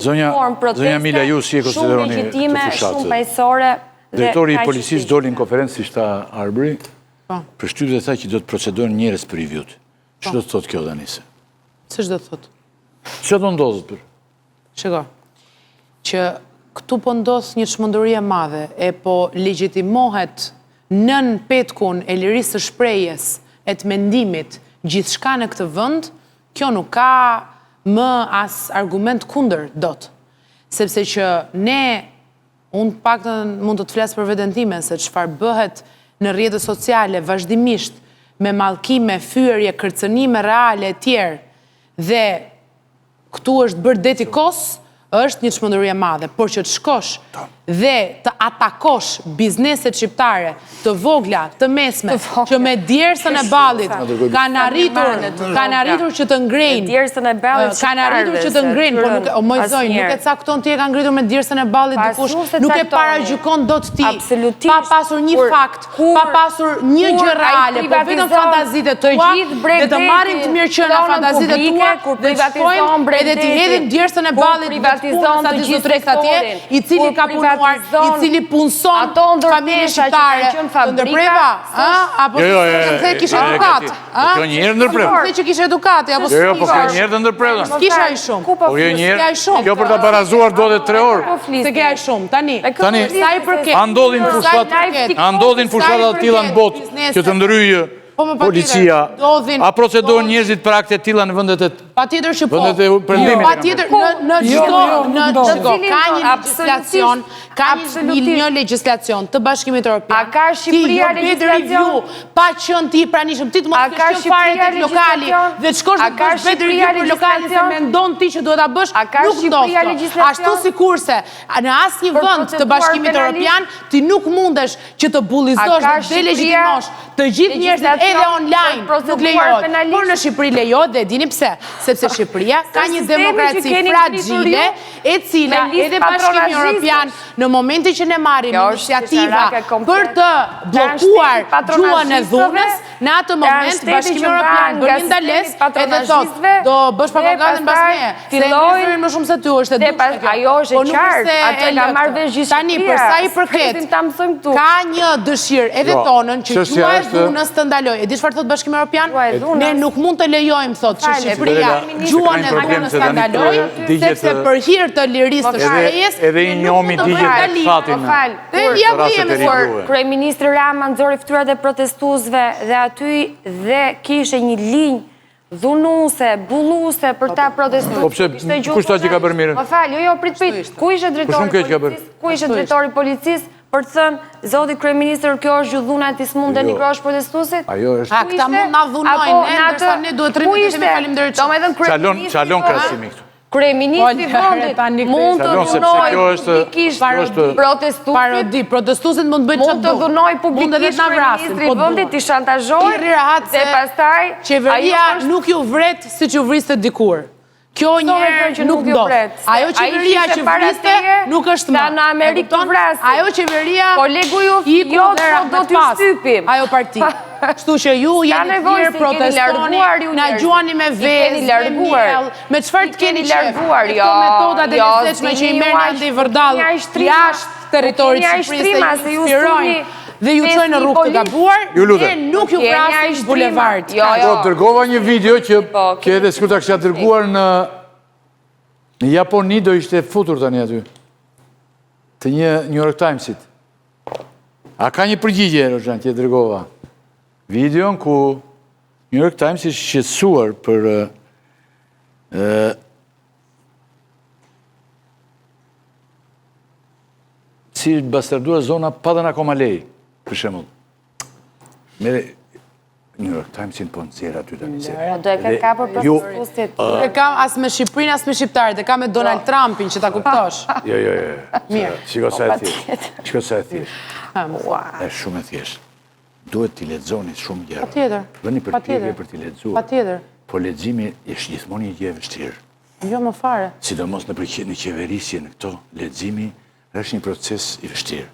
Zonja Mila, ju si e konsideroni të fushatë? Drejtori i policisë doli në konferencë si shta Arbëri, për shtypë dhe tha që do të procedojnë njerëz për review-t. Që do të thotë kjo, Danise? Që do të thotë? Që do ndodhët për? Shiko, që këtu po ndodhë një çmendurie madhe, e po legjitimohet nën petkun e lirisë së shprehjes, e të mendimit, gjithçka në këtë vend, kjo nuk ka më as argument kundër dot. Sepse që ne, unë paktën mund të të flas për veten time se çfarë bëhet në rrjetet sociale vazhdimisht me mallkime, fyerje, kërcënime reale e tjerë dhe këtu është bërë deti kos, është një çmendurie madhe, por që të shkosh dhe të atakosh bizneset shqiptare të vogla, të mesme, që me djersën e ballit kanë arritur që të ngrejnë, kanë arritur që të ngrejnë, por nuk, o moj zonjë, nuk e cakton ti e kanë ngritur me djersën e ballit dikush, nuk e paragjykon dot ti, pa pasur një fakt, pa pasur një gjë reale, por vetëm fantazitë tua, dhe të marrin të mirë qëna fantazitë tua, dhe të shkojnë edhe të hedhin djersën e ballit privatizon të gjithë drejt atje, i cili ka punuar, i cili punson familje shqiptare të ndërpreva, apo se kishe edukat. Kjo njerë ndërpreva. Se që kishe edukat, apo se po kjo njerë të ndërpreva. Kisha i shumë. Po kjo njerë, kjo për të barazuar do dhe 3 orë. Se kja i shumë, tani, sa i përket. A ndodhin fushatat tilla në botë që të ndryjë policia, a procedojnë njerëzit për akte tilla në vendet e patjetër që po. Patjetër në çdo ka një legjislacion, ka një legjislacion të Bashkimit Evropian. A ka Shqipëria legjislacion? Pa qenë ti pranishëm, ti të mos kesh fare tek lokali dhe të shkosh të bësh vetë review për lokalin se mendon ti që duhet ta bësh, nuk ndodh. Ashtu sikurse në asnjë vend të Bashkimit Evropian ti nuk mundesh që të bullizosh dhe delegjitimosh të gjithë njerëzit edhe online, nuk lejohet. Por në Shqipëri lejohet dhe dini pse? Sepse Shqipëria ka një demokraci fragile, e cila edhe Bashkimi Evropian në momentin që ne marrim iniciativa për të bllokuar gjuhën e dhunës, në atë moment Bashkimi Evropian bën ndalesë edhe thotë do bësh propagandën mbas meje. Filloi më shumë se ty është e duhur. Ajo është e qartë, atë ka marrë vesh gjithë. Tani për sa i përket, ka një dëshirë edhe tonën që gjuha e dhunës të ndalojë. E di çfarë thot Bashkimi Evropian? Ne nuk mund të lejojmë thotë që Shqipëria gjuhën e dhunës ta ndalojë, sepse për hir të lirisë të shprehjes edhe i njomi digjet fatin. Kryeministri Rama nxori fytyrat e protestuesve dhe aty dhe kishte një linjë dhunuese, bulluese për ta protestuar. Po pse kush ta që ka bërë mirë? Më fal, jo, prit. Ku ishte drejtori i policisë? Për të thënë, zoti kryeministër, kjo është dhuna e tismun dhe nikrosh protestuesit? Ajo është... A, këta mund na dhunojnë, ndërsa ne duhet rritë të themi faleminderit. Qalon krasimi këtu. Kryeministri vendit mund të dhunoj protestuesit. Protestuesit mund të bëjnë mund të dhunoj publikisht kryeministri vendit, i shantazhoj, dhe pastaj... Qeveria nuk ju vret si që vriste dikur. Kjo njerë nuk do. Ajo qeveria që vriste nuk është më. Në Amerikë të vrasë. Ajo qeveria kolegu ju do t'ju shtypim. Ajo parti. Kështu që ju jeni tjerë protestoni, na gjuani me vezë, me miell, me çfarë të keni larguar, jo. Metodat e lezetshme që i merrni andej vërdall jashtë territorit të Shqipërisë, se ju stirojnë dhe ju çojnë në rrugë të gabuar, ne nuk ju vrasim bulevard. Po, dërgova një video që edhe sikur ta kisha dërguar në Japoni, do ishte futur tani aty. Të një New York Timesit. A ka një përgjigje, Rozhan, që e dërgova? Videon ku New York Times ishte shqetësuar për si bastarduar zona pa dhe në akoma lej. Për shembull. Mere New York Timesin po nxjerr aty tani. Do e ka kapur protestuesit. E kam as me Shqipërinë as me shqiptarët, e kam me Donald Trumpin që ta kuptosh. Jo. Mirë. Shiko sa e thjesht. Shiko sa e thjesht. Është shumë e thjesht. Duhet t'i lexoni shumë gjëra. Patjetër. Vëni përpjekje për t'i lexuar. Patjetër. Po leximi është gjithmonë një gjë e vështirë. Jo më fare. Sidomos në qeverisje në këto, leximi është një proces i vështirë.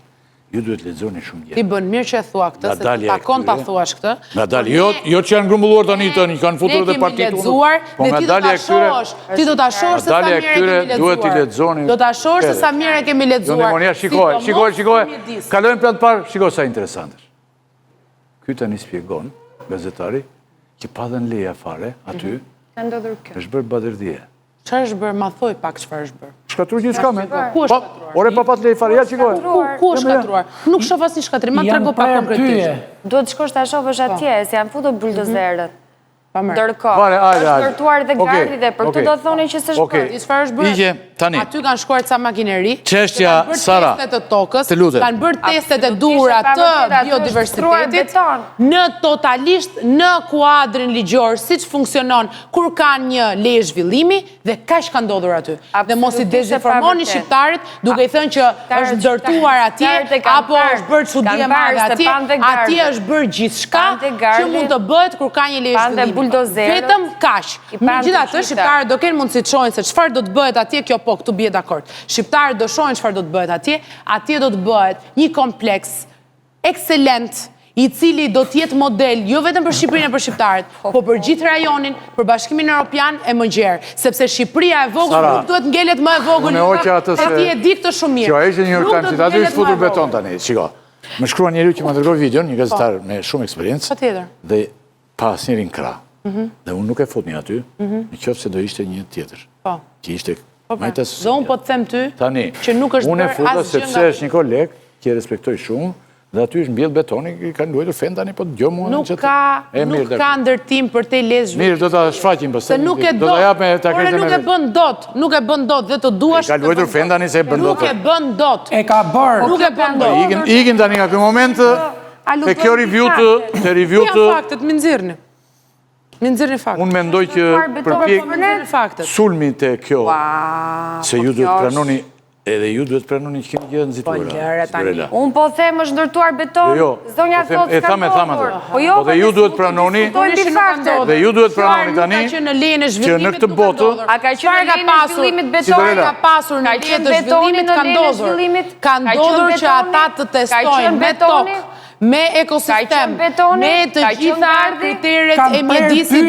Ju duhet lexoni shumë Ti gjë. bën mirë që e thua këtë, se të takon ta thuash këtë. Nga dalja, jo që janë grumbulluar tani tani, kanë futur edhe partitë. Ne kemi lexuar, dhe ti do ta shohësh, ti do ta shohësh se sa mirë e kemi lexuar. Duhet t'i lexoni. Do ta shohësh se sa mirë e kemi lexuar. Monia, shikoj. Kalojmë plan parë, shikoj sa interesant është. Ky tani shpjegon, gazetari, që pa dhënë leja fare aty, Ka ndodhur kjo. është bërë badërdia. Çfarë është bërë? Ma thoj pak çfarë është bërë. Shkatruar gjithë shka me. Ku është shkatruar? Ore pa pat lejë fare, ja shikoj. Ku është shkatruar? Nuk shoh asnjë shkatrim, ma trego pak konkretisht. Duhet shkosh ta shohësh atje, se janë futur buldozerët. Ndërkohë, Vale, është ndërtuar dhe gardi dhe për këtë do thonin që s'është bërë. Di çfarë është bërë? Ige, tani. Aty kanë shkuar ca makineri. Çështja, Sara, Kanë bërë testet të tokës, të lutem. kanë bërë testet e duhura të biodiversitetit në totalisht në kuadrin ligjor siç funksionon kur kanë një leje zhvillimi dhe kaq ka ndodhur aty. Dhe mos i dezinformoni shqiptarit duke i thënë që është ndërtuar atje apo është bërë çudi e madhe atje. Atje është bërë gjithçka që mund të bëhet kur ka një leje zhvillimi. Vetëm kaq. Megjithatë, shqiptarët do kenë mundësi të shohin se çfarë do të bëhet atje, kjo po, këtu bie dakord. Shqiptarët do shohin çfarë do të bëhet atje, atje do të bëhet një kompleks ekselent i cili do të jetë model jo vetëm për Shqipërinë e për shqiptarët, po për gjithë rajonin, për Bashkimin Evropian e më gjerë, sepse Shqipëria e vogël nuk duhet ngelet më e vogël. Ti e di këtë shumë mirë. Kjo ishte New York Times, aty është futur beton tani, shiko. Më shkruan njeriu që më dërgoi videon, një gazetar me shumë eksperiencë. Patjetër. Dhe pa asnjërin krah. Dhe unë nuk e futni aty, në qoftë se do ishte një tjetër. Po. Që ishte Do unë po të them ty që nuk është unë e bërë futa asgjë sepse është një koleg që e respektoj shumë dhe aty është mbjell betoni, kanë luajtur fen tani, po dëgjoj mua nuk ka ndërtim për te lezhë. Mirë, do ta shfaqim pastaj. Se nuk e do. Por nuk e bën dot, nuk e bën dot dhe të duash. Ka luajtur fen tani se e bën dot. Nuk e bën dot. E ka bërë. Nuk e bën dot. Ikin tani nga ky moment te kjo review të faktet më nxirrni. Më nxirrni faktet. Unë mendoj që përpjek sulmi te kjo se ju duhet pranoni edhe ju duhet pranoni që keni gjë nxituara. Unë po them është ndërtuar beton, zonja thotë s'ka ndodhur. Po jo, dhe ju duhet pranoni dhe ju duhet pranoni tani që në lejen e që në zhvillimit këtë botë a ka qenë në lejen e zhvillimit beton, ka pasur në lejen e zhvillimit ka ndodhur që ata të testojnë me tokë, me ekosistem, me të gjitha kriteret e mjedisit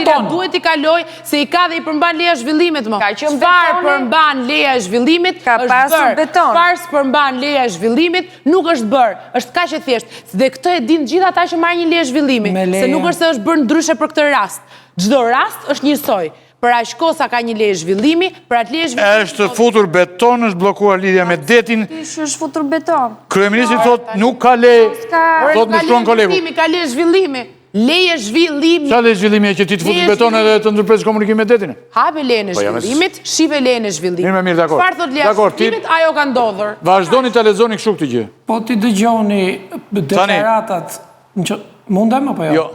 dhe duhet i kaloj se i ka dhe i përmban leja zhvillimit më. Çfarë përmban leja zhvillimit është bërë. Çfarë s'përmban leja zhvillimit nuk është bërë. Është kaq e thjeshtë. Dhe këtë e din gjithë ata që marrin një leje zhvillimi, se nuk është se është bërë ndryshe për këtë rast. Çdo rast është njësoj. Për aq kohë sa ka një leje zhvillimi, për atë leje zhvillimi është futur beton, është bllokuar lidhja me detin. Është futur beton. Kryeministri thotë nuk ka leje. Thotë më shkruan kolegu. Ka leje zhvillimi. Leje zhvillimi. Qa leje zhvillimi e që ti të futur beton edhe të ndërpres komunikim me detin? Hape lejen e zhvillimit, shive lejen e zhvillimit. Mirë, dakor. Çfarë thot leja e zhvillimit, ajo ka ndodhur. Vazhdoni ta lexoni kështu këtë gjë. Po ti dëgjoni deklaratat. Mundem apo jo? Jo.